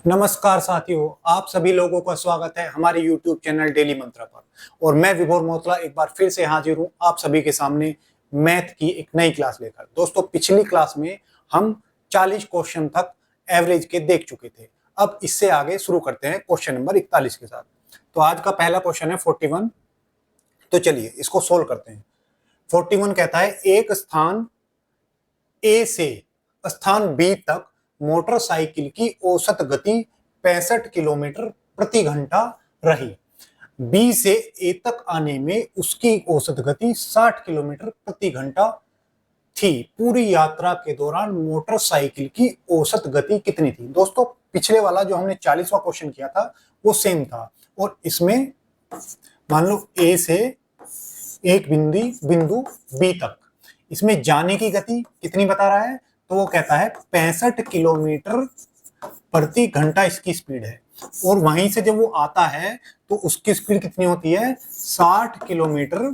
नमस्कार साथियों, आप सभी लोगों का स्वागत है हमारे YouTube चैनल डेली मंत्रा पर। और मैं विभोर मोतला एक बार फिर से हाजिर हूं आप सभी के सामने मैथ की एक नई क्लास लेकर। दोस्तों, पिछली क्लास में हम 40 क्वेश्चन तक एवरेज के देख चुके थे। अब इससे आगे शुरू करते हैं क्वेश्चन नंबर 41 के साथ। तो आज का पहला क्वेश्चन है 41। तो चलिए इसको सोल्व करते हैं। 41 कहता है एक स्थान ए से स्थान बी तक मोटरसाइकिल की औसत गति 65 किलोमीटर प्रति घंटा रही। बी से ए तक आने में उसकी औसत गति 60 किलोमीटर प्रति घंटा थी। पूरी यात्रा के दौरान मोटरसाइकिल की औसत गति कितनी थी? दोस्तों, पिछले वाला जो हमने 40वां क्वेश्चन किया था वो सेम था। और इसमें मान लो ए से एक बिंदु बी तक, इसमें जाने की गति कितनी बता रहा है? तो वो कहता है 65 किलोमीटर प्रति घंटा इसकी स्पीड है। और वहीं से जब वो आता है तो उसकी स्पीड कितनी होती है? 60 किलोमीटर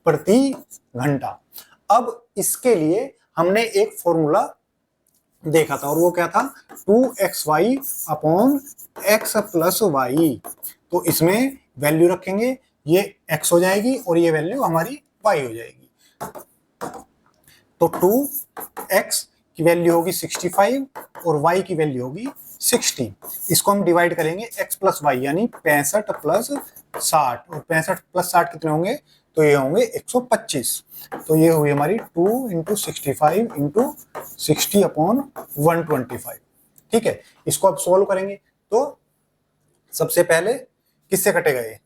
प्रति घंटा। अब इसके लिए हमने एक फॉर्मूला देखा था और वो क्या था? 2xy upon x plus Y. तो इसमें वैल्यू रखेंगे, ये x हो जाएगी और ये वैल्यू हमारी y हो जाएगी। तो 2x की वैल्यू होगी 65 और y की वैल्यू होगी 60। इसको हम डिवाइड करेंगे x प्लस वाई, यानी 65 प्लस 60। और 65 प्लस 60 कितने होंगे? तो ये होंगे 125। तो ये हुई हमारी 2 इंटू 65 इंटू 60 अपॉन 125। ठीक है, इसको अब सोल्व करेंगे। तो सबसे पहले किससे कटेगा? ये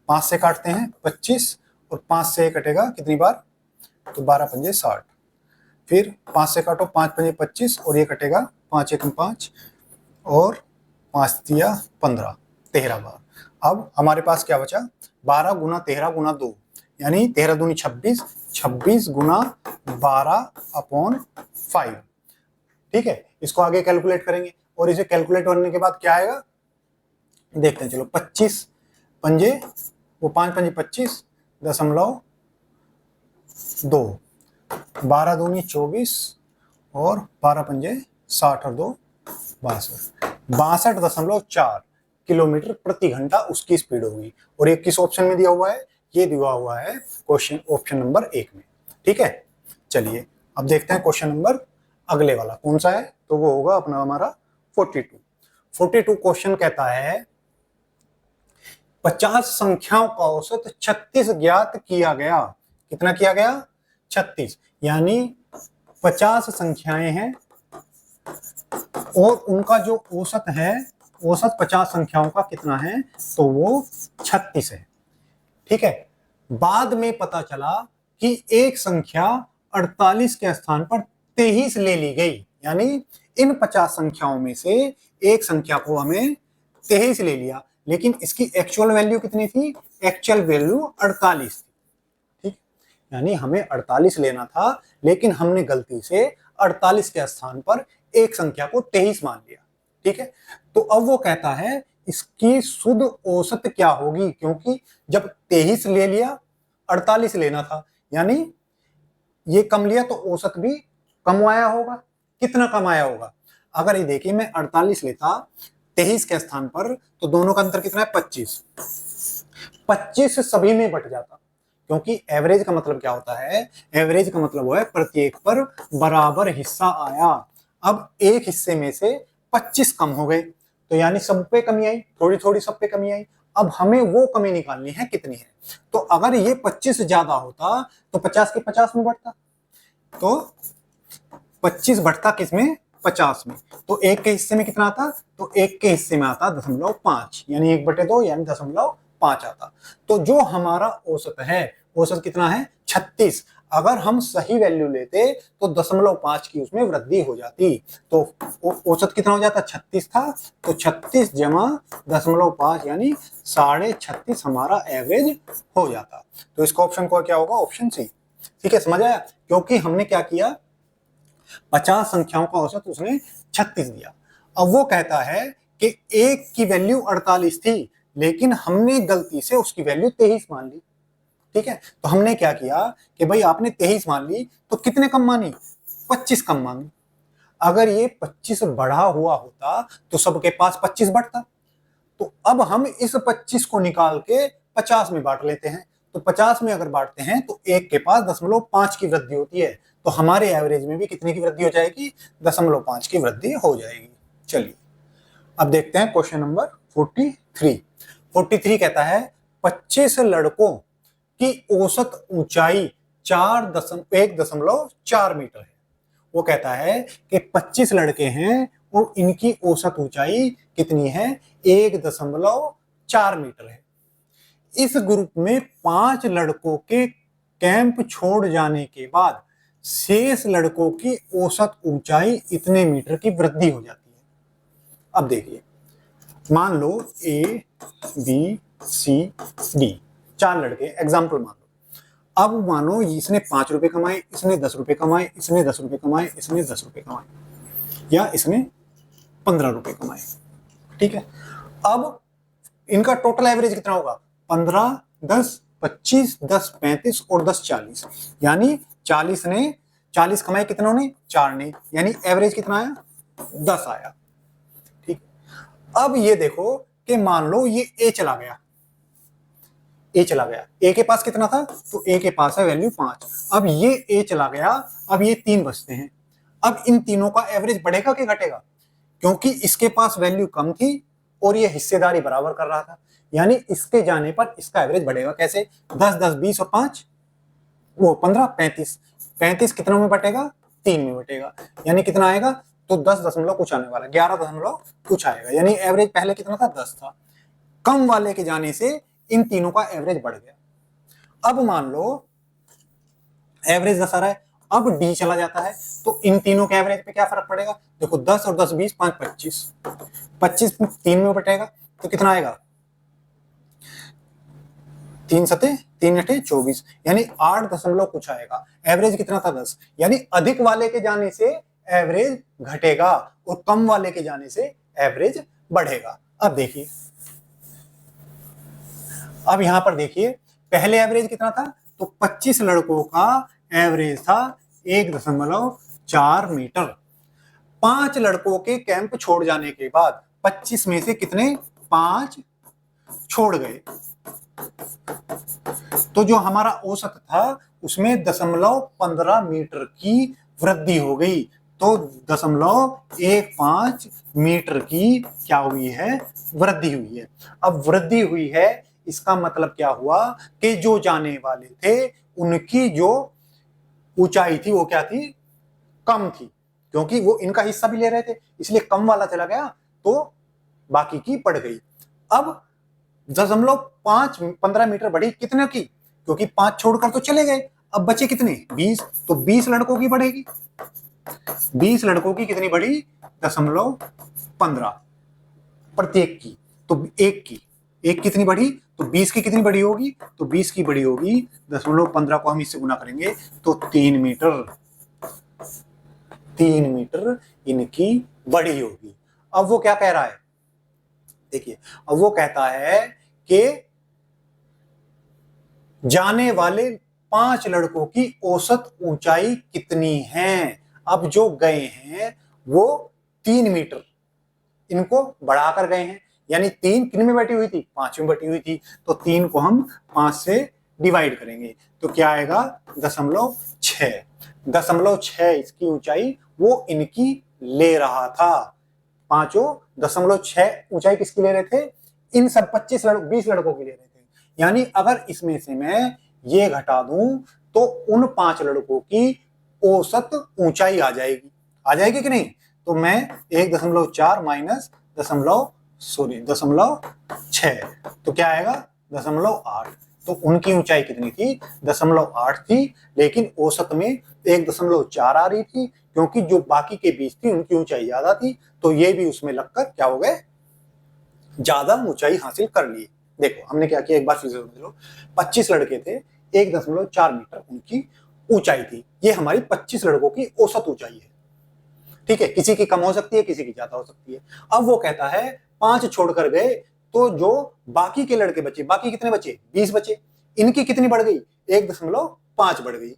5 से काटते हैं 25 और 5 से कटेगा कितनी बार? तो 12 पंजे 60। फिर 5 से काटो, 5 पंजे 25 और ये कटेगा 5 एकम 5 और 5 तिया 15, 13 बार। अब हमारे पास क्या बचा? 12 गुना 13 गुना 2, यानी 13 दूनी 26, 26 गुना 12 अपॉन 5। ठीक है, इसको आगे कैलकुलेट करेंगे और इसे कैलकुलेट करने के बाद क्या आएगा देखते हैं। चलो, 25 पंजे, वो 5 पंजे 25 दशमलव 2, 12 दूनी 24 और 12 पंजे 60 और 2 62, 62.4 किलोमीटर प्रति घंटा उसकी स्पीड होगी। और ये किस ऑप्शन में दिया हुआ है? ये दिया हुआ है क्वेश्चन ऑप्शन नंबर 1 में। ठीक है, चलिए अब देखते हैं क्वेश्चन नंबर अगले वाला कौन सा है। तो वो होगा अपना हमारा 42 क्वेश्चन कहता है 50 संख्याओं का औसत 36 ज्ञात किया गया। कितना किया गया? 36। यानी 50 संख्याएं हैं और उनका जो औसत है, औसत 50 संख्याओं का कितना है? तो वो 36 है। ठीक है, बाद में पता चला कि एक संख्या 48 के स्थान पर 23 ले ली गई। यानी इन 50 संख्याओं में से एक संख्या को हमें 23 ले लिया, लेकिन इसकी एक्चुअल वैल्यू कितनी थी? एक्चुअल वैल्यू 48 थी। ठीक, यानी हमें 48 लेना था, लेकिन हमने गलती से 48 के स्थान पर एक संख्या को 23 मान लिया। ठीक है, तो अब वो कहता है इसकी शुद्ध औसत क्या होगी? क्योंकि जब 23 ले लिया, 48 लेना था, यानी ये कम लिया तो औसत भी कम आया होगा। कितना कम आया होगा? अगर ये देखिए, मैं 48 लेता 23 के स्थान पर तो दोनों का अंतर कितना है? 25। 25 सभी में बट जाता, क्योंकि एवरेज का मतलब क्या होता है? एवरेज का मतलब वो है प्रत्येक पर बराबर हिस्सा आया। अब एक हिस्से में से 25 कम हो गए, तो यानी सब पे कमी आई, थोड़ी थोड़ी सब पे कमी आई। अब हमें वो कमी निकालनी है कितनी है। तो अगर ये 25 ज्यादा होता तो 50 के 50 में बढ़ता। तो 25 बढ़ता किसमें? 50 में। तो एक के हिस्से में कितना आता? तो एक के हिस्से में आता 0.5, यानी 1/2 यानी 0.5 आता। तो जो हमारा औसत है, औसत कितना है? 36। अगर हम सही वैल्यू लेते तो 0.5 की उसमें वृद्धि हो जाती। तो औसत कितना हो जाता? 36 था, तो 36 जमा 0.5 यानी 36.5 हमारा एवरेज हो जाता। तो इसका ऑप्शन को क्या होगा? Option C. ठीक है, समझ आया? क्योंकि हमने क्या किया, 50 संख्याओं का औसत उसने 36 दिया। अब वो कहता है कि एक की वैल्यू 48 थी, लेकिन हमने गलती से उसकी वैल्यू 23 मान ली। ठीक है, तो हमने क्या किया कि भाई आपने 23 मान ली तो कितने कम मानी? 25 कम मानी। अगर ये 25 बढ़ा हुआ होता तो सबके पास 25 बढ़ता। तो अब हम इस 25 को निकाल के 50 में बांट लेते हैं। तो 50 में अगर बांटते हैं तो एक के पास 0.5 की वृद्धि होती है। तो हमारे एवरेज में भी कितने की वृद्धि हो जाएगी? 0.5 की वृद्धि हो जाएगी। चलिए अब देखते हैं क्वेश्चन नंबर 43। 43 कहता है 25 लड़कों की औसत ऊंचाई 1.4 मीटर है। वो कहता है कि 25 लड़के हैं और इनकी औसत ऊंचाई कितनी है? 1.4 मीटर है। इस ग्रुप में 5 लड़कों के कैंप छोड़ जाने के बाद शेष लड़कों की औसत ऊंचाई इतने मीटर की वृद्धि हो जाती है। अब देखिए, मान लो ए बी सी डी 4 लड़के एग्जाम्पल मान लो। अब मानो इसने 5 रुपए कमाए, इसने 10 रुपए कमाए, इसने 10 रुपए कमाए, इसने 10 रुपए कमाए, या इसने 15 रुपए कमाए। ठीक है, अब इनका टोटल एवरेज कितना होगा? 15, 10, 25, 10, 35 और 10, 40। यानी 40 ने 40 कमाए, कितनों ने? 4 ने, यानी एवरेज कितना आया? 10 आया। ठीक, अब ये देखो कि मान लो ये ए चला गया, ए चला गया, ए के पास कितना था? तो ए के पास है वैल्यू 5। अब ये ए चला गया, अब ये 3 बचते हैं। अब इन तीनों का एवरेज बढ़ेगा कि घटेगा? क्योंकि इसके पास वैल्यू कम थी और ये हिस्सेदारी बराबर कर रहा था, यानी इसके जाने पर इसका एवरेज बढ़ेगा। कैसे? 10, 10, 20 और 5 वो 15, 35। 35 कितनों में बटेगा? 3 में बटेगा, यानी कितना आएगा? तो 10 दशमलव कुछ आने वाला, 11 दशमलव कुछ आएगा। यानी एवरेज पहले कितना था? 10 था। कम वाले के जाने से इन तीनों का एवरेज बढ़ गया। अब मान लो एवरेज 10 आ रहा है, अब डी चला जाता है, तो इन तीनों के एवरेज पे क्या फर्क पड़ेगा? देखो 10 और 10, 20, 5, 25। 25 3 में बटेगा तो कितना आएगा? 3 सते 3 अठे 24, यानी 8 दशमलव कुछ आएगा। एवरेज कितना था? 10। यानी अधिक वाले के जाने से एवरेज घटेगा और कम वाले के जाने से एवरेज बढ़ेगा। अब देखिए, अब यहां पर देखिए, पहले एवरेज कितना था? तो 25 लड़कों का एवरेज था 1.4 मीटर। 5 लड़कों के कैंप छोड़ जाने के बाद 25 में से कितने? 5 छोड़ गए, तो जो हमारा औसत था उसमें 0.15 मीटर की वृद्धि हो गई। तो 0.15 मीटर की क्या हुई है? वृद्धि हुई है। अब वृद्धि हुई है, इसका मतलब क्या हुआ कि जो जाने वाले थे उनकी जो ऊंचाई थी वो क्या थी? कम थी, क्योंकि वो इनका हिस्सा भी ले रहे थे, इसलिए कम वाला चला गया तो बाकी की बढ़ गई। अब 0.15 मीटर बढ़ी, कितने की? क्योंकि 5 छोड़कर तो चले गए, अब बचे कितने? 20। तो 20 लड़कों की बढ़ेगी। 20 लड़कों की कितनी बढ़ी? 0.15 प्रत्येक की, तो एक कितनी बढ़ी? तो 20 की कितनी बड़ी होगी? तो 20 की बड़ी होगी 0.15 को हम इससे गुना करेंगे तो 3 मीटर। 3 मीटर इनकी बड़ी होगी। अब वो क्या कह रहा है? देखिए, अब वो कहता है कि जाने वाले 5 लड़कों की औसत ऊंचाई कितनी है? अब जो गए हैं वो 3 मीटर, इनको बढ़ाकर गए हैं, यानी 3 किन में बैठी हुई थी? 5 में बैठी हुई थी, तो 3 को हम 5 से डिवाइड करेंगे तो क्या आएगा? 0.6। 0.6 इसकी ऊंचाई वो इनकी ले रहा था। पांचों 0.6 ऊंचाई किसकी ले रहे थे? इन सब 20 लड़कों की ले रहे थे। यानी अगर इसमें से मैं ये घटा दूं तो उन 5 लड़कों की औसत ऊंचाई आ जाएगी कि नहीं? तो मैं 1.4 माइनस 0.6 तो क्या आएगा? 0.8। तो उनकी ऊंचाई कितनी थी? 0.8 थी, लेकिन औसत में 1.4 आ रही थी, क्योंकि जो बाकी के 20 थी उनकी ऊंचाई ज्यादा थी, तो ये भी उसमें लगकर क्या हो गए? ज्यादा ऊंचाई हासिल कर ली। देखो हमने क्या किया, एक बार फिर से समझ लो। 25 लड़के थे, 1.4 मीटर उनकी ऊंचाई थी। ये हमारी 25 लड़कों की औसत ऊंचाई है। ठीक है, किसी की कम हो सकती है, किसी की ज्यादा हो सकती है। अब वो कहता है 5 छोड़कर गए, तो जो बाकी के लड़के बचे, बाकी कितने बचे? 20 बचे, इनकी कितनी बढ़ गई? 1.5 बढ़ गई।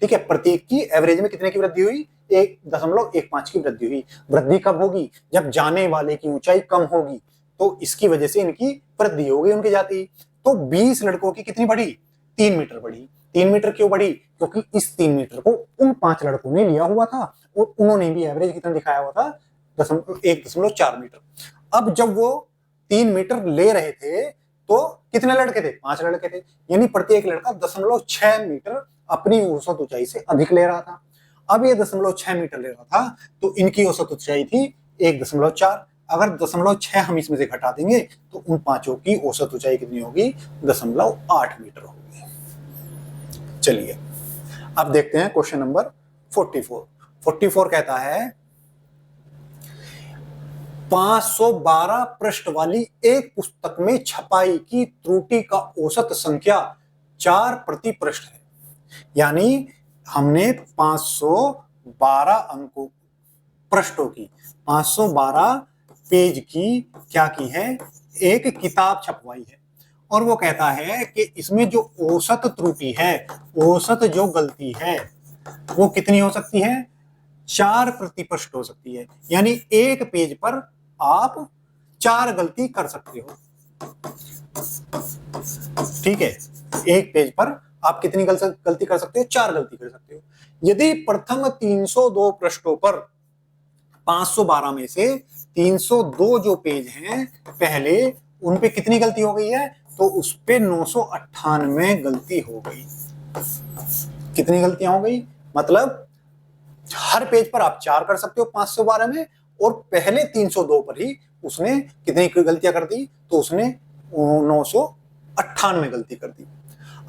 ठीक है, प्रत्येक की एवरेज में कितने की वृद्धि हुई? 1.15 की वृद्धि हुई। वृद्धि कब होगी? जब जाने वाले की ऊंचाई कम होगी, तो इसकी वजह से इनकी वृद्धि होगी उनकी जाति। तो 20 लड़कों की कितनी बढ़ी? 3 मीटर बढ़ी। 3 मीटर क्यों बढ़ी? क्योंकि इस 3 मीटर को उन 5 लड़कों ने लिया हुआ था और उन्होंने भी एवरेज कितना दिखाया हुआ था? 1.4 मीटर। अब जब वो 3 मीटर ले रहे थे तो कितने लड़के थे? 5 लड़के थे, यानी प्रत्येक लड़का 0.6 मीटर अपनी औसत ऊंचाई से अधिक ले रहा था। अब ये 0.6 मीटर ले रहा था, तो इनकी औसत ऊंचाई थी 1.4। अगर 0.6 हम इसमें से घटा देंगे तो उन पांचों की औसत ऊंचाई कितनी होगी? 0.8 मीटर होगी। चलिए अब देखते हैं क्वेश्चन नंबर 44। 44 कहता है 512 पृष्ठ वाली एक पुस्तक में छपाई की त्रुटि का औसत संख्या 4 प्रति पृष्ठ है। यानी हमने 512 अंकों पृष्ठों की 512 पेज की क्या की है? एक किताब छपवाई है, और वो कहता है कि इसमें जो औसत त्रुटि है, औसत जो गलती है, वो कितनी हो सकती है? 4 प्रति पृष्ठ हो सकती है। यानी एक पेज पर आप 4 गलती कर सकते हो। ठीक है, एक पेज पर आप कितनी गलती कर सकते हो? 4 गलती कर सकते हो। यदि प्रथम 302 पृष्ठों पर 512 में से 302 जो पेज हैं पहले, उन पे कितनी गलती हो गई है? तो उस पे 998 गलती हो गई। कितनी गलतियां हो गई? मतलब हर पेज पर आप 4 कर सकते हो 512 में, और पहले 302 पर ही उसने कितनी गलतियां कर दी? तो उसने 998 गलती कर दी।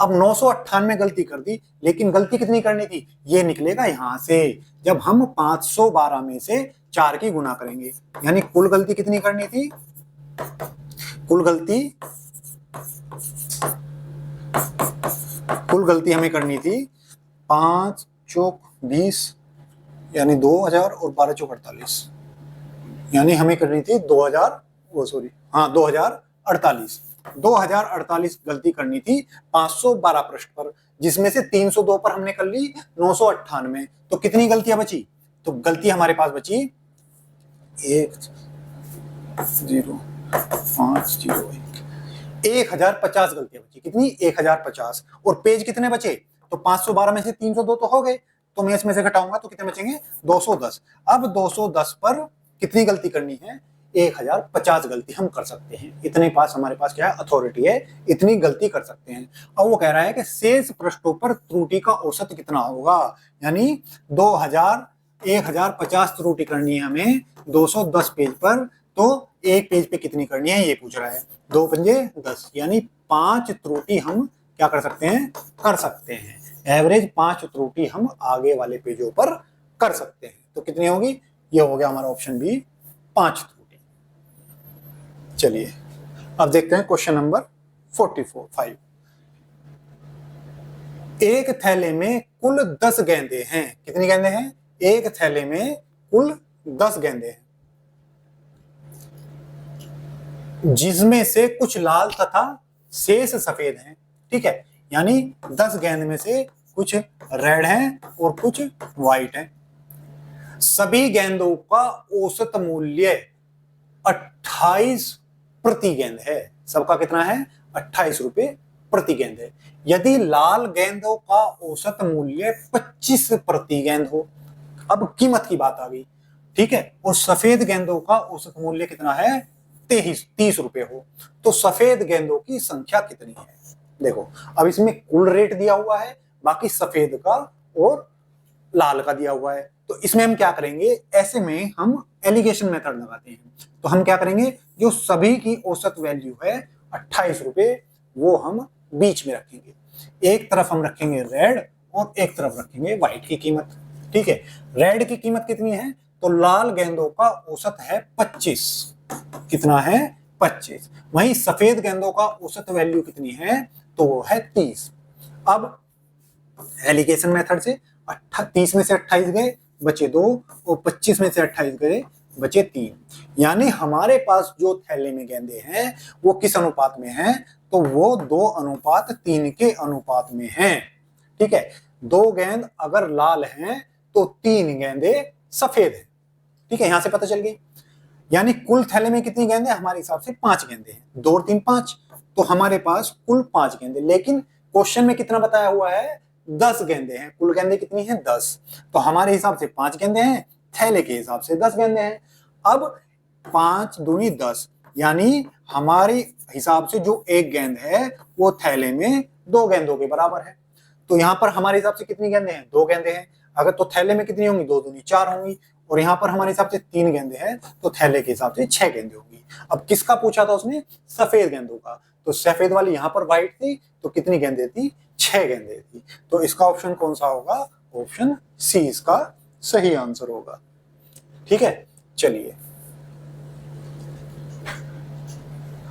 अब 998 गलती कर दी, लेकिन गलती कितनी करनी थी? ये निकलेगा यहां से, जब हम 512 में से 4 की गुना करेंगे। यानी कुल गलती कितनी करनी थी? कुल गलती हमें करनी थी 5 चौक 20, यानी 2000, और 12 चौक 48, यानी हमें करनी थी 2048 गलती करनी थी 512 पृष्ठ पर, जिसमें से 302 पर हमने कर ली 998। तो कितनी गलतियां बची? तो गलती हमारे पास बची 1050 गलतियां बची। कितनी? 1050। और पेज कितने बचे? तो 512 में से 302 तो हो गए, तो मैं इसमें से घटाऊंगा तो कितने बचेंगे? 210। अब 210 पर कितनी गलती करनी है? 1050 गलती हम कर सकते हैं। इतने पास हमारे पास क्या है? अथॉरिटी है, इतनी गलती कर सकते हैं। अब वो कह रहा है कि शेष पृष्ठों पर त्रुटि का औसत कितना होगा? यानी 1050 त्रुटि करनी है हमें 210 पेज पर, तो एक पेज पे कितनी करनी है ये पूछ रहा है। 2 पंजे 10, यानी 5 त्रुटि हम क्या कर सकते हैं? कर सकते हैं। एवरेज 5 त्रुटि हम आगे वाले पेजों पर कर सकते हैं। तो कितनी होगी? ये हो गया हमारा ऑप्शन बी, 5 त्रुटि। चलिए अब देखते हैं क्वेश्चन नंबर 45। एक थैले में कुल 10 गेंदे हैं। कितनी गेंदे हैं? एक थैले में कुल 10 गेंदे हैं, जिसमें से कुछ लाल तथा शेष सफेद हैं। ठीक है, यानी 10 गेंद में से कुछ रेड हैं और कुछ व्हाइट हैं। सभी गेंदों का औसत मूल्य 28 प्रति गेंद है। सबका कितना है? 28 रुपए प्रति गेंद है। यदि लाल गेंदों का औसत मूल्य 25 प्रति गेंद हो, अब कीमत की बात आ गई। ठीक है, और सफेद गेंदों का औसत मूल्य कितना है? 30 रुपए हो, तो सफेद गेंदों की संख्या कितनी है? देखो, अब इसमें कुल रेट दिया हुआ है, बाकी सफेद का और लाल का दिया हुआ है। तो इसमें हम क्या करेंगे? ऐसे में हम एलिगेशन मेथड लगाते हैं। तो हम क्या करेंगे? जो सभी की औसत वैल्यू है 28 रुपए, वो हम बीच में रखेंगे। एक तरफ हम रखेंगे रेड और एक तरफ रखेंगे व्हाइट की कीमत। ठीक है, रेड की कीमत कितनी है? तो लाल गेंदों का औसत है 25। कितना है? 25। वहीं सफेद गेंदों का औसत वैल्यू कितनी है? तो वो है 30। अब एलिगेशन मेथड से 30 में से 28 गए, बचे 2, और 25 में से 28 गए, बचे 3। यानी हमारे पास जो थैले में गेंदे हैं वो किस अनुपात में हैं? तो वो 2:3 के अनुपात में हैं। ठीक है, 2 गेंद अगर लाल हैं तो 3 गेंदें सफेद है। ठीक है, यहां से पता चल गई। यानी कुल थैले में कितनी गेंदें, हमारे हिसाब से 5 गेंदें हैं। 2 और 3 5, तो हमारे पास कुल 5 गेंदें। लेकिन क्वेश्चन में कितना बताया हुआ है, 10 गेंदें हैं। कुल गेंदें कितनी हैं, 10। तो हमारे हिसाब से 5 गेंदें हैं, थैले के हिसाब से 10 गेंदें हैं। अब 5 दूनी 10, यानी हमारे हिसाब से जो एक गेंद है वो थैले में 2 गेंदों के बराबर है। तो यहाँ पर हमारे हिसाब से कितनी गेंदें हैं, 2 गेंदें हैं। अगर तो थैले में कितनी होंगी, 2 दूनी 4 होंगी। और यहाँ पर हमारे हिसाब से 3 गेंदें हैं, तो थैले के हिसाब से 6 गेंदें होंगी। अब किसका पूछा था उसने, सफेद गेंदों का। तो सफेद वाली यहाँ पर व्हाइट थी, तो कितनी गेंदें थी, 6 गेंदें थी। तो इसका ऑप्शन कौन सा होगा, ऑप्शन सी इसका सही आंसर होगा। ठीक है, चलिए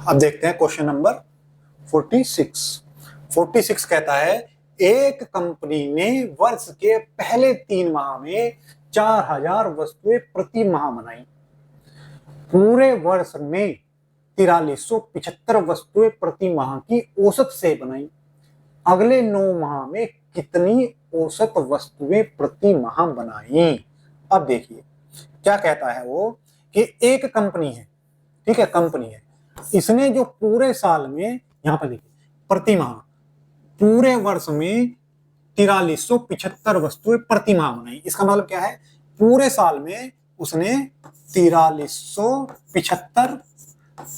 अब देखते हैं क्वेश्चन नंबर 46। 46 कहता है, एक कंपनी ने वर्ष के पहले 3 माह में 4000 वस्तुएं प्रति माह बनाई। पूरे वर्ष में 4375 वस्तुएं प्रति माह की औसत से बनाई। अगले 9 माह में कितनी औसत वस्तुएं प्रति माह बनाई। अब देखिए क्या कहता है वो, कि एक कंपनी है, ठीक है, कंपनी है, इसने जो पूरे साल में, यहां पर देखिए प्रति माह, पूरे वर्ष में 4375 वस्तुएं प्रति माह बनाई। इसका मतलब क्या है, पूरे साल में उसने 4375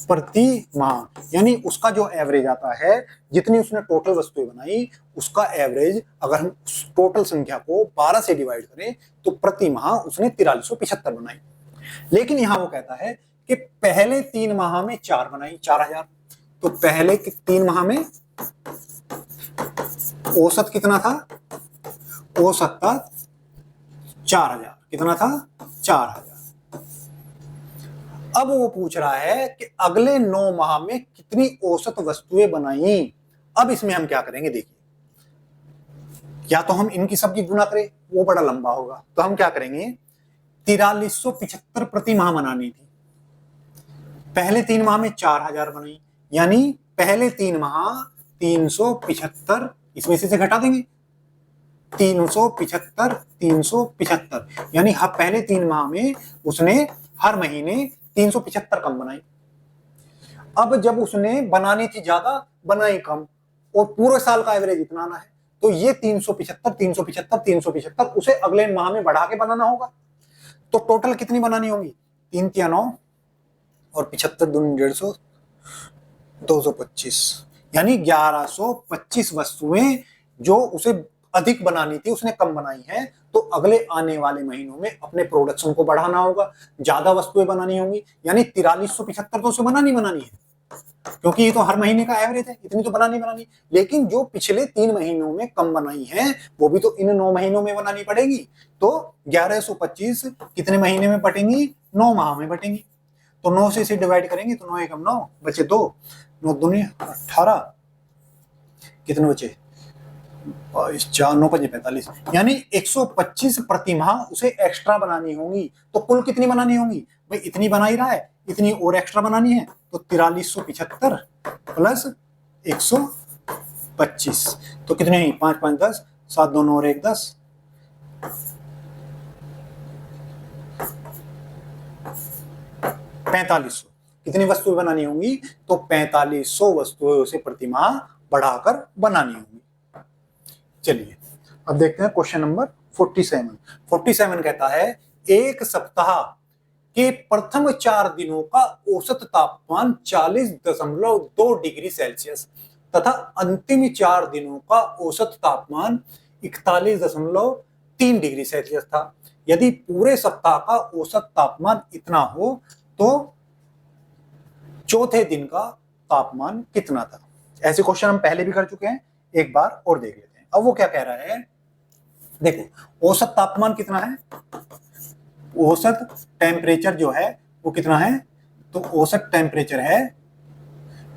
प्रति माह, यानी उसका जो एवरेज आता है, जितनी उसने टोटल वस्तुएं बनाई उसका एवरेज, अगर हम टोटल संख्या को 12 से डिवाइड करें तो प्रति माह उसने 4375 बनाई। लेकिन यहां वो कहता है कि पहले 3 माह में 4 बनाई, 4000। तो पहले के 3 माह में औसत कितना था, औसत था 4000। कितना था, 4000। अब वो पूछ रहा है कि अगले 9 माह में कितनी औसत वस्तुएं बनाई। अब इसमें हम क्या करेंगे, देखिए, या तो हम इनकी सबकी गुना करें, वो बड़ा लंबा होगा, तो हम क्या करेंगे, 4375 प्रति माह बनानी थी। पहले 3 माह में 4000 बनाई, यानी पहले 3 माह 375, इसमें से घटा देंगे 375, 375, यानी पहले 3 माह में उसने हर महीने 375 कम बनाई। अब जब उसने बनानी थी ज्यादा, बनाई कम, और पूरे साल का एवरेज इतना आना है, तो ये 375, 375, 375 उसे अगले माह में बढ़ा के बनाना होगा। तो टोटल कितनी बनानी होंगी, 3 तिया 9 और 75 दूनी 150, 225, यानी 1125 वस्तुएं जो उसे अधिक बनानी थी उसने कम बनाई है। तो अगले आने वाले महीनों में अपने प्रोडक्शन को बढ़ाना होगा, ज्यादा वस्तुएं बनानी होंगी, यानी 4375 तो उसे बनानी है, क्योंकि ये तो हर महीने का एवरेज है, इतनी तो बनानी। लेकिन जो पिछले 3 महीनों में कम बनाई है वो भी तो इन 9 महीनों में बनानी पड़ेगी। तो 1125 कितने महीने में बटेंगी, 9 माह में बटेंगी। तो 9 से इसे डिवाइड करेंगे तो 9 एकम 9 बचे 2, 9 दूनी 18, कितने बचे 4, 9 5 45, यानी 125 प्रति माह उसे एक्स्ट्रा बनानी होंगी। तो कुल कितनी बनानी होंगी भाई, इतनी बना ही रहा है, इतनी और एक्स्ट्रा बनानी है। तो 4375 प्लस 125, तो कितने हैं, 5 5 10, 7 2 9 और 1 10, 4500 कितनी वस्तुएं बनानी होंगी, तो 4500 वस्तुएं उसे प्रति माह बढ़ाकर बनानी होंगी। चलिए अब देखते हैं क्वेश्चन नंबर 47। 47 कहता है, एक सप्ताह के प्रथम 4 दिनों का औसत तापमान 40.2 डिग्री सेल्सियस तथा अंतिम 4 दिनों का औसत तापमान 41.3 डिग्री सेल्सियस था। यदि पूरे सप्ताह का औसत तापमान इतना हो तो चौथे दिन का तापमान कितना था। ऐसे क्वेश्चन हम पहले भी कर चुके हैं, एक बार और देख लेते हैं। अब वो क्या कह रहा है, देखो औसत तापमान कितना है, औसत टेम्परेचर जो है वो कितना है, तो औसत टेम्परेचर है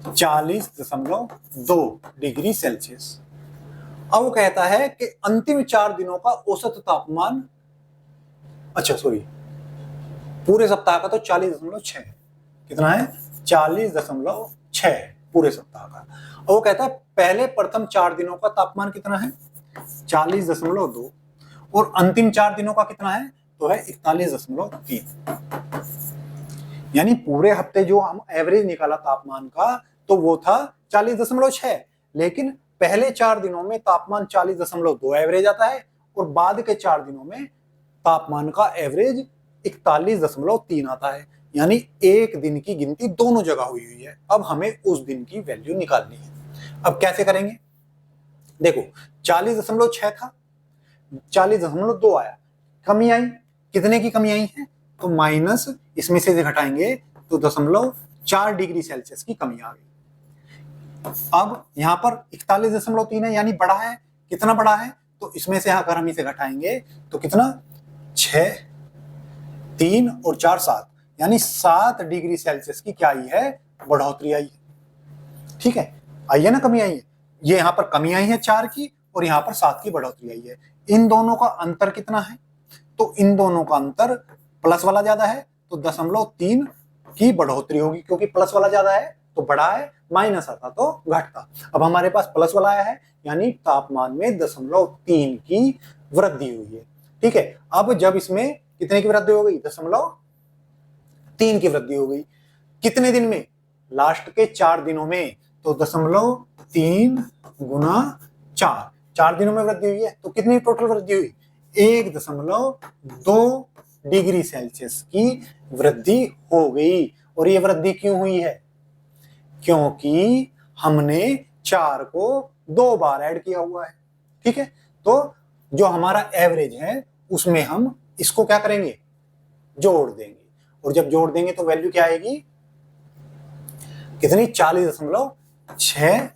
40.2 डिग्री सेल्सियस। अब वो कहता है कि अंतिम 4 दिनों का औसत तापमान, अच्छा सॉरी, पूरे सप्ताह का तो 40.6, कितना है 40.6 पूरे सप्ताह का। और वो कहता है पहले प्रथम 4 दिनों का तापमान कितना है 40.2, और अंतिम 4 दिनों का कितना है, तो है 41.3। यानी पूरे हफ्ते जो हम एवरेज निकाला तापमान का तो वो था 40.6, लेकिन पहले 4 दिनों में तापमान 40.2 एवरेज आता है और बाद के 4 दिनों में तापमान का एवरेज 41.3 आता है। यानी एक दिन की गिनती दोनों जगह हुई है। अब हमें उस दिन की वैल्यू निकालनी है। अब कैसे करेंगे, देखो 40.6 था, 40.2 आया, कमी आई, कितने की कमी आई है, तो माइनस इसमें से घटाएंगे तो 0.4 डिग्री सेल्सियस की कमी आ गई। अब यहाँ पर 41.3 है, यानी बड़ा है, कितना बड़ा है, तो इसमें से अगर हम इसे घटाएंगे तो कितना, 6, 3 और 4 7, यानी 7 डिग्री सेल्सियस की क्या आई है, बढ़ोतरी आई है। ठीक है, आई है ना, कमी आई है। ये यहाँ पर कमी आई है 4 की और यहाँ पर 7 की बढ़ोतरी आई है। इन दोनों का अंतर कितना है, तो इन दोनों का अंतर प्लस वाला ज्यादा है तो 0.3 की बढ़ोतरी होगी, क्योंकि प्लस वाला ज्यादा है तो बड़ा है, माइनस आता तो घटता। अब हमारे पास प्लस वाला आया है, यानी तापमान में 0.3 की वृद्धि हुई है। ठीक है, अब जब इसमें कितने की वृद्धि हो गई, 0.3 की वृद्धि हो गई, कितने दिन में, लास्ट के 4 दिनों में, तो 0.3 गुना 4, 4 दिनों में वृद्धि हुई है। तो कितनी टोटल वृद्धि हुई, 1.2 डिग्री सेल्सियस की वृद्धि हो गई। और ये वृद्धि क्यों हुई है, क्योंकि हमने 4 को 2 बार ऐड किया हुआ है। ठीक है, तो जो हमारा एवरेज है उसमें हम इसको क्या करेंगे, जोड़ देंगे, और जब जोड़ देंगे तो वैल्यू क्या आएगी, कितनी, 40.6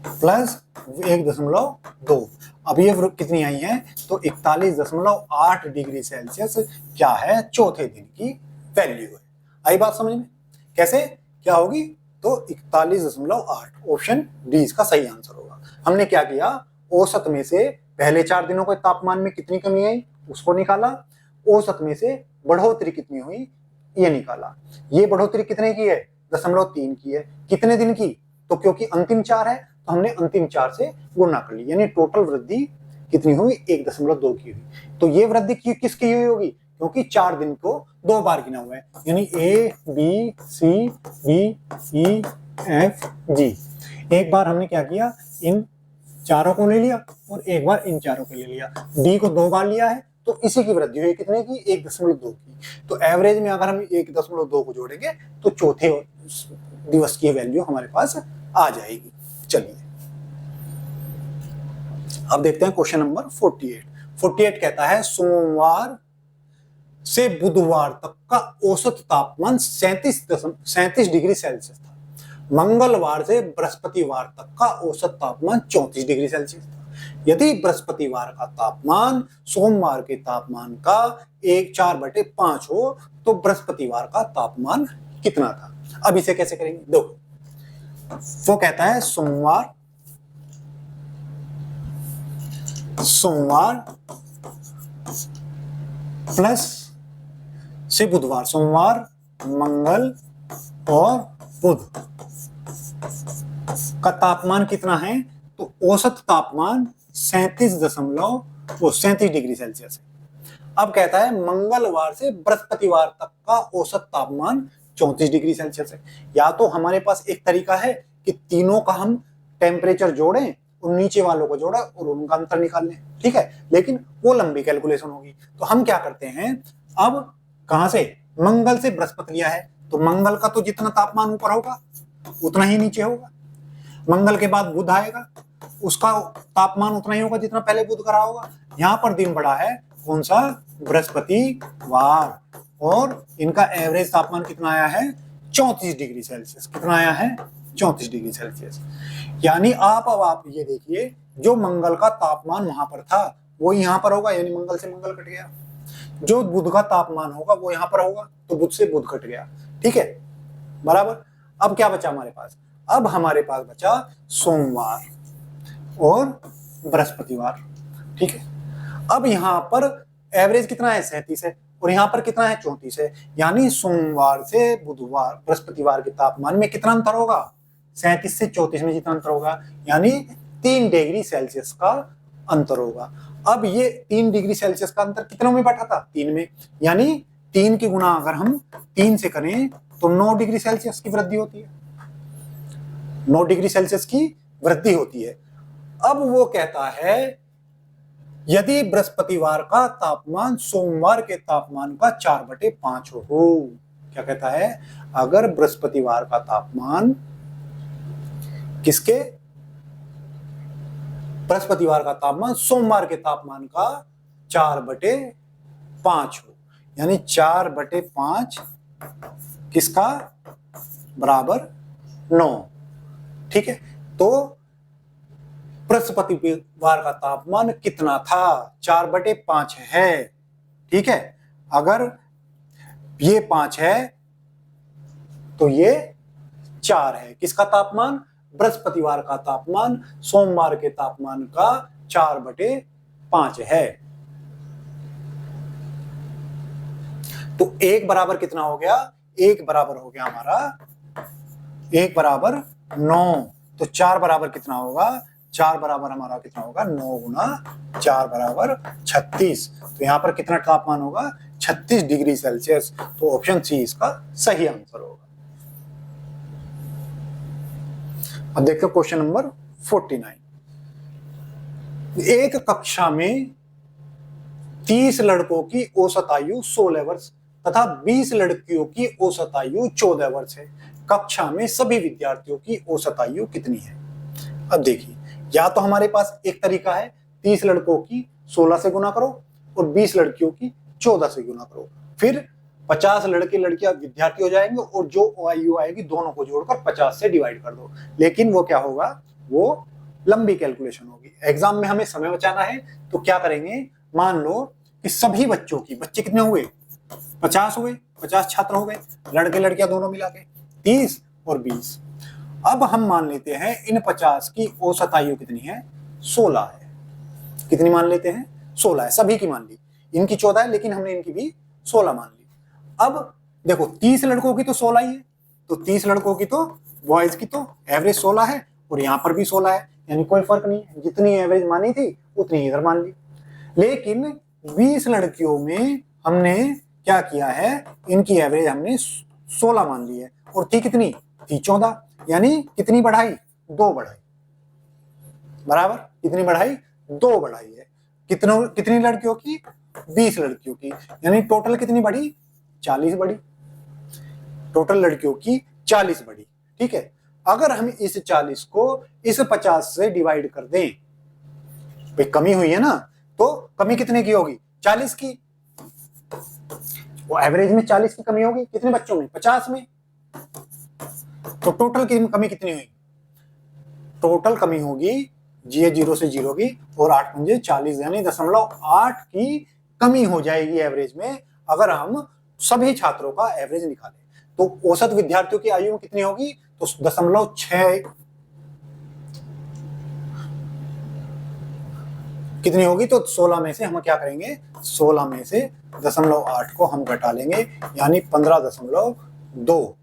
प्लस 1.2। अब ये कितनी आई है, तो 41.8 डिग्री सेल्सियस क्या है, चौथे दिन की वैल्यू है। आई बात समझ में, कैसे क्या होगी, तो 41.8, ऑप्शन डी इसका सही आंसर होगा। हमने क्या किया, औसत में से पहले 4 दिनों के तापमान में कितनी कमी आई उसको निकाला, औसत में से बढ़ोतरी कितनी हुई ये निकाला। ये बढ़ोतरी कितने की है, 0.3 की है, कितने दिन की, तो क्योंकि अंतिम 4 है तो हमने अंतिम 4 से गुणा कर ली, यानी टोटल वृद्धि कितनी हुई, 1.2 की हुई। तो ये वृद्धि किसकी हुई होगी, क्योंकि 4 दिन को 2 बार गिना हुआ है, यानी A B C D E F G। एक बार हमने क्या किया, इन चारों को ले लिया और एक बार इन चारों को ले लिया, D को 2 बार लिया है तो इसी की वृद्धि हुई, कितने की, 1.2 की। तो एवरेज में अगर हम 1.2 को जोड़ेंगे तो चौथे दिवस की वैल्यू हमारे पास आ जाएगी। चलिए अब देखते हैं क्वेश्चन नंबर 48 कहता है सोमवार से बुधवार तक का औसत तापमान 37 डिग्री सेल्सियस था, मंगलवार से बृहस्पतिवार तक का औसत तापमान 34 डिग्री सेल्सियस था। यदि बृहस्पतिवार का तापमान सोमवार के तापमान का 4/5 हो तो बृहस्पतिवार का तापमान कितना था। अब इसे कैसे करेंगे, देखो वो कहता है सोमवार प्लस से बुधवार, सोमवार मंगल और बुध का तापमान कितना है, तो औसत तापमान 37 डिग्री सेल्सियस है। अब कहता है मंगलवार से बृहस्पतिवार तक का औसत तापमान 34 डिग्री सेल्सियस है। या तो हमारे पास एक तरीका है कि तीनों का हम टेम्परेचर जोड़ें और नीचे वालों को जोड़ें और उनका अंतर निकाल लें, ठीक है, लेकिन वो लंबी कैलकुलेशन होगी। तो हम क्या करते हैं, अब कहां से, मंगल से बृहस्पति लिया है तो मंगल का तो जितना तापमान ऊपर होगा उतना ही नीचे होगा, मंगल के बाद बुध आएगा उसका तापमान उतना ही होगा जितना पहले बुध करा होगा। यहाँ पर दिन बड़ा है कौन सा, बृहस्पतिवार, और इनका एवरेज तापमान कितना आया है, 34 डिग्री सेल्सियस। कितना आया है, 34 डिग्री सेल्सियस। यानी आप ये देखिए, जो मंगल का तापमान वहां पर था वो यहाँ पर होगा, यानी मंगल से मंगल कट गया। जो बुध का तापमान होगा वो यहाँ पर होगा तो बुध से बुध कट गया, ठीक है, बराबर। अब क्या बचा हमारे पास, अब हमारे पास बचा सोमवार और बृहस्पतिवार, ठीक है। अब यहाँ पर एवरेज कितना है, 37 है, और यहाँ पर कितना है, 34 है। यानी सोमवार से बुधवार बृहस्पतिवार के तापमान में कितना अंतर होगा, 37 से 34 में जितना अंतर होगा, यानी 3 डिग्री सेल्सियस का अंतर होगा। अब ये 3 डिग्री सेल्सियस का अंतर कितनों में बटा था? 3 में, यानी 3 की गुणा अगर हम 3 से करें तो 9 डिग्री सेल्सियस की वृद्धि होती है, 9 डिग्री सेल्सियस की वृद्धि होती है। अब वो कहता है यदि बृहस्पतिवार का तापमान सोमवार के तापमान का 4/5 हो। क्या कहता है? अगर बृहस्पतिवार का तापमान किसके? बृहस्पतिवार का तापमान सोमवार के तापमान का 4/5 हो, यानी 4/5 किसका? बराबर 9। ठीक है, तो बृहस्पतिवार का तापमान कितना था? 4/5 है। ठीक है, अगर ये 5 है तो ये 4 है। किसका तापमान? बृहस्पतिवार का तापमान सोमवार के तापमान का 4/5 है। तो 1 बराबर कितना हो गया? 1 बराबर हो गया हमारा 1 बराबर 9। तो 4 बराबर कितना होगा? 4 बराबर हमारा कितना होगा? 9 गुना 4 बराबर 36। तो यहाँ पर कितना तापमान होगा? 36 डिग्री सेल्सियस। तो ऑप्शन सी इसका सही आंसर होगा। अब देखते क्वेश्चन नंबर 49। एक कक्षा में 30 लड़कों की औसत आयु 16 वर्ष तथा 20 लड़कियों की औसत आयु 14 वर्ष है। कक्षा में सभी विद्यार्थियों की औसत आयु कितनी है? अब देखिए, या तो हमारे पास एक तरीका है 30 लड़कों की 16 से गुना करो और 20 लड़कियों की 14 से गुना करो, फिर 50 लड़के लड़कियां विद्यार्थी हो जाएंगे और जो आयु आएगी दोनों को जोड़कर 50 से डिवाइड कर दो। लेकिन वो क्या होगा? वो लंबी कैलकुलेशन होगी। एग्जाम में हमें समय बचाना है तो क्या करेंगे? मान लो कि सभी बच्चों की, बच्चे कितने हुए? 50 हुए, 50 छात्र हो गए, लड़के लड़कियां दोनों मिला के 30 और 20। अब हम मान लेते हैं इन 50 की औसत आयु कितनी है? 16 है। कितनी मान लेते हैं? 16 है। सभी की मान ली, इनकी 14 है लेकिन हमने इनकी भी 16 मान ली। अब देखो 30 लड़कों की तो 16 ही है, तो 30 लड़कों की तो बॉयज की तो एवरेज 16 है और यहाँ पर भी 16 है, यानी कोई फर्क नहीं है। जितनी एवरेज मानी थी उतनी इधर मान ली। लेकिन 20 लड़कियों में हमने क्या किया है? इनकी एवरेज हमने 16 मान ली है और थी कितनी? थी 14, यानी कितनी बढ़ाई? 2 बढ़ाई। बराबर कितनी बढ़ाई? 2 बढ़ाई है। कितनी लड़कियों की? 20 लड़कियों की, यानी टोटल कितनी बढ़ी? 40 बढ़ी। टोटल लड़कियों की 40 बढ़ी। ठीक है, अगर हम इस 40 को इस 50 से डिवाइड कर दें, भाई कमी हुई है ना, तो कमी कितने की होगी? 40 की। वो एवरेज में 40 की कमी होगी, कितने बच्चों में? 50 में। तो टोटल की कमी कितनी हुई? टोटल कमी होगी, जी 0 से 0 की और 8 पंजे 40, यानी 0.8 की कमी हो जाएगी एवरेज में अगर हम सभी छात्रों का एवरेज निकालें। तो औसत विद्यार्थियों की आयु कितनी होगी? तो 0.6 कितनी होगी? तो 16 में से हम क्या करेंगे? 16 में से 0.8 को हम घटा लेंगे, यानी 15.2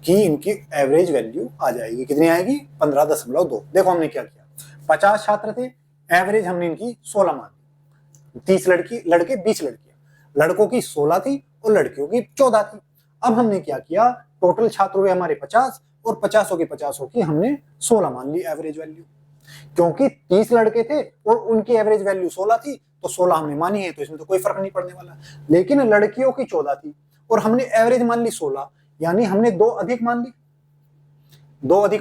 की इनकी एवरेज वैल्यू आ जाएगी। कितनी आएगी? 15.2। देखो हमने क्या किया, 50 छात्र थे, एवरेज हमने इनकी 16 मान ली, 30 लड़के 20 लड़कियां, लड़कों की 16 थी और लड़कियों की 14 थी। अब हमने क्या किया? टोटल छात्र हुए हमारे 50 और 50 की हमने 16 मान ली एवरेज वैल्यू, क्योंकि 30 लड़के थे और उनकी एवरेज वैल्यू 16 थी, तो 16 हमने मानी है, तो इसमें तो कोई फर्क नहीं पड़ने वाला। लेकिन लड़कियों की 14 थी और हमने एवरेज मान ली 16, यानी हमने 2 अधिक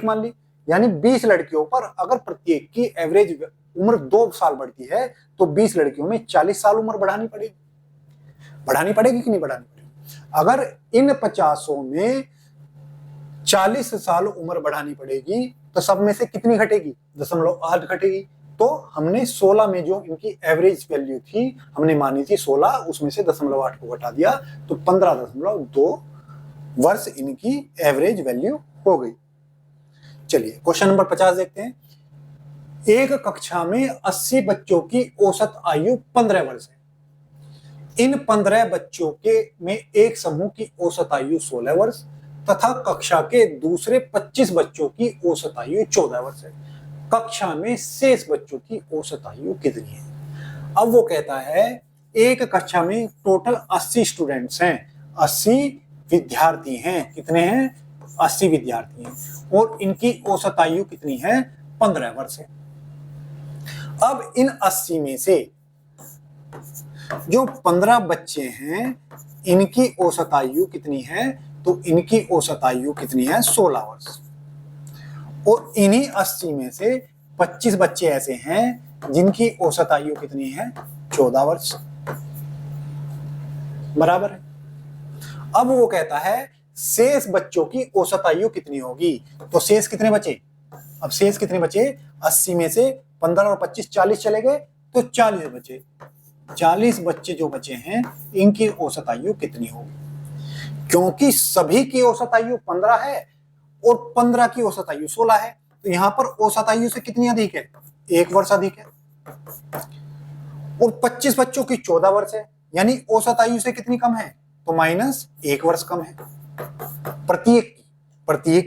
मान ली, यानी 20 लड़कियों पर अगर प्रत्येक की एवरेज उम्र 2 साल बढ़ती है तो 20 लड़कियों में 40 साल उम्र बढ़ानी पड़ेगी कि नहीं बढ़ानी पड़ेगी? अगर इन 50 में 40 साल उम्र बढ़ानी पड़ेगी तो सब में से कितनी घटेगी? 0.8 घटेगी। तो हमने 16 में जो इनकी एवरेज वैल्यू थी हमने मानी थी 16, उसमें से 0.8 को घटा दिया तो 15.2 वर्ष इनकी एवरेज वैल्यू हो गई। चलिए क्वेश्चन नंबर 50 देखते हैं। एक कक्षा में 80 बच्चों की औसत आयु 15 वर्ष है। इन 15 बच्चों के में एक समूह की औसत आयु 16 वर्ष तथा कक्षा के दूसरे 25 बच्चों की औसत आयु 14 वर्ष है। कक्षा में शेष बच्चों की औसत आयु कितनी है? अब वो कहता है एक कक्षा में टोटल 80 स्टूडेंट्स हैं, 80 विद्यार्थी हैं। कितने हैं? 80 विद्यार्थी हैं और इनकी औसत आयु कितनी है? 15 वर्ष है। अब इन 80 में से जो 15 बच्चे हैं इनकी औसत आयु कितनी है? तो इनकी औसत आयु कितनी है? 16 वर्ष। और इन्हीं 80 में से 25 बच्चे ऐसे हैं जिनकी औसत आयु कितनी है? 14 वर्ष। बराबर है। अब वो कहता है शेष बच्चों की औसत आयु कितनी होगी? तो शेष कितने बचे? अब शेष कितने बचे? 80 में से 15 और 25 40 चले गए तो 40 बचे। 40 बच्चे जो बचे हैं इनकी औसत आयु कितनी होगी? क्योंकि सभी की औसत आयु 15 है और 15 की औसत आयु 16 है, तो यहां पर औसत आयु से कितनी अधिक है? 1 वर्ष अधिक है। और 25 बच्चों की 14 वर्ष है, यानी औसत आयु से कितनी कम है? तो -1 वर्ष कम है। प्रत्येक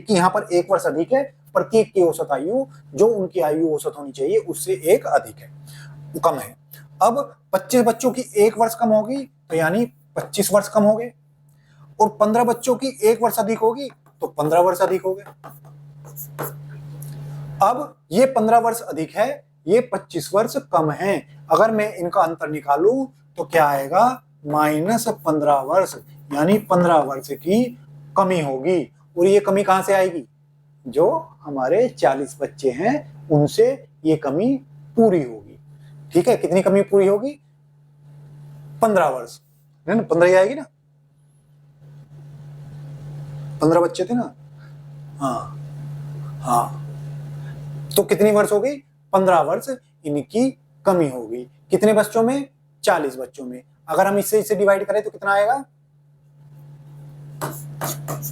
की यहां पर 1 वर्ष अधिक है। प्रत्येक की औसत आयु जो उनकी आयु औसत होनी चाहिए उससे 1 अधिक है, कम है। अब 25 बच्चों की 1 वर्ष कम होगी तो यानी 25 वर्ष कम हो गए, और 15 बच्चों की 1 वर्ष अधिक होगी तो 15 वर्ष अधिक हो गए। अब ये 15 वर्ष अधिक है, ये 25 वर्ष कम है। अगर मैं इनका अंतर निकालूं तो क्या आएगा? -15 वर्ष, यानी 15 वर्ष की कमी होगी। और ये कमी कहां से आएगी? जो हमारे 40 बच्चे हैं उनसे ये कमी पूरी होगी। ठीक है, कितनी कमी पूरी होगी? 15 वर्ष है ना, 15 ही आएगी ना, 15 बच्चे थे ना। हाँ, तो कितनी वर्ष हो गई? 15 वर्ष इनकी कमी होगी। कितने बच्चों में? 40 बच्चों में। अगर हम इससे डिवाइड करें तो कितना आएगा?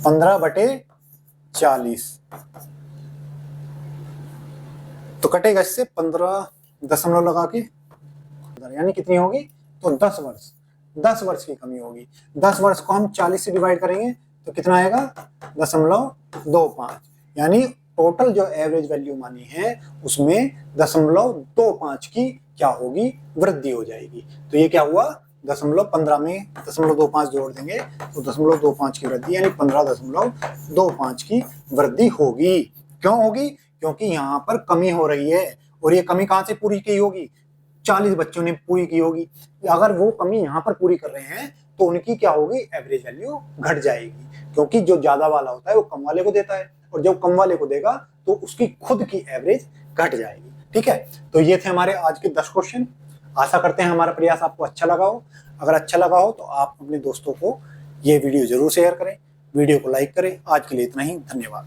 15/40। तो कटेगा इससे 15 दशमलव लगा के, यानी कितनी होगी? तो 10 वर्ष। 10 वर्ष की कमी होगी। 10 वर्ष को हम 40 से डिवाइड करेंगे तो कितना आएगा? 0.25, यानी टोटल जो एवरेज वैल्यू मानी है उसमें 0.25 की क्या होगी? वृद्धि हो जाएगी। तो ये क्या हुआ? 0.15 में 0.25 जोड़ देंगे तो 0.25 की वृद्धि, यानी 15.25 की वृद्धि होगी। क्यों होगी? क्योंकि यहाँ पर कमी हो रही है, और ये कमी कहाँ से पूरी की होगी? 40 बच्चों ने पूरी की होगी। अगर वो कमी यहाँ पर पूरी कर रहे हैं तो उनकी क्या होगी? एवरेज वैल्यू घट जाएगी, क्योंकि जो ज्यादा वाला होता है वो कम वाले को देता है, और जब कम वाले को देगा तो उसकी खुद की एवरेज घट जाएगी। ठीक है, तो ये थे हमारे आज के 10 क्वेश्चन। आशा करते हैं हमारा प्रयास आपको अच्छा लगा हो। अगर अच्छा लगा हो तो आप अपने दोस्तों को ये वीडियो जरूर शेयर करें, वीडियो को लाइक करें। आज के लिए इतना ही, धन्यवाद।